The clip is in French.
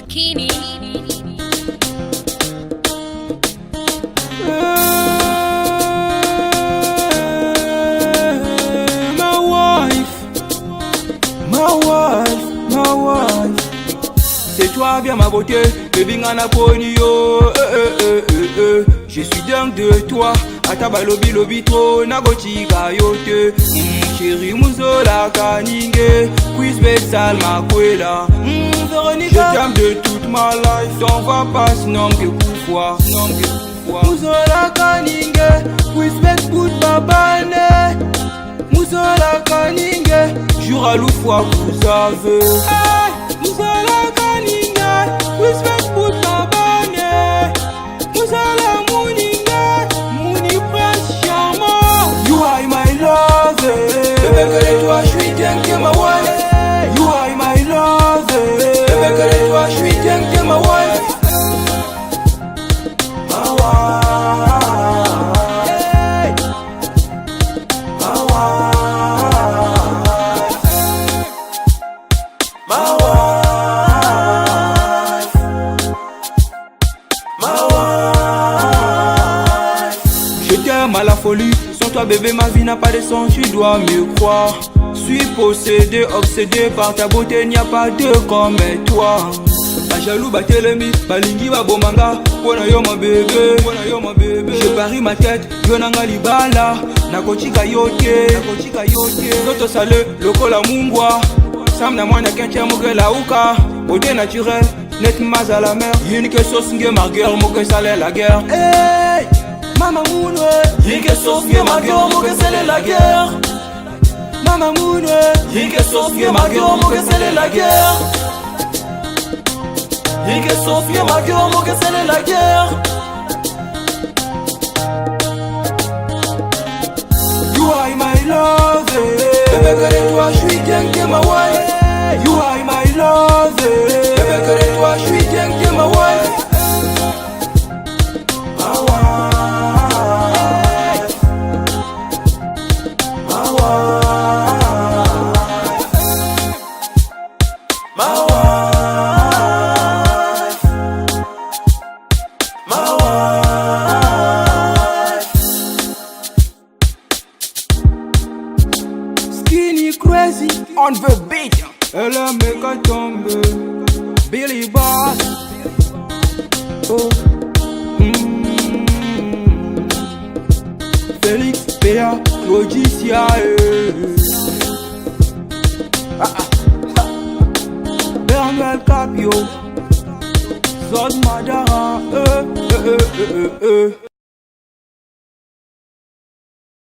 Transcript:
Kini. My wife, c'est toi bien ma beauté, baby ngana poni yo. Je suis dingue de toi, ataba lobi lobi trop nagoti kayote. Chérie muzola kaninge, quiz besal makwela. Véronica, je t'aime de toute ma life, t'en vas pas sinon que pourquoi, muzola kaninge, quiz bes bout babane. Muzola kaninge, jure à l'oufwa vous avez. Muzola kaninge, quiz bes bout babane. Muzola muninge, muni prince charmant. You are my love, bébé que toi je suis dingue que ma wife. You are my love, bébé que toi je suis dingue que ma wife. À la folie, sans toi bébé ma vie n'a pas de sens, tu dois me croire. Suis possédé, obsédé par ta beauté, il n'y a pas de comme toi. La jaloux batelemi, balingi babomanga, pona yo ma bébé, je parie ma tête, yo nanga libala, nakochika yote, zoto sale, lokola mungwa, sam na mwana kenche moke la uka, beauté naturelle, net mas à la mer, yini que sauce nge marguerre, moke sale la guerre. Hey! Mama Moune, yinke sofie magyo moke sele la guerre. Mama Moune, yinke sofie magyo moke sele la guerre. Yinke sofie magyo moke sele la guerre. You are my love, bébé que toi je suis dingue que ma wife. You are my love, bébé que toi je suis dingue que ma wife. Crazy on the beat. Elle aime qu'à tomber. Billy Boss. Oh. Félix Péa, Logisia. Bernal Capio. Zod Madara.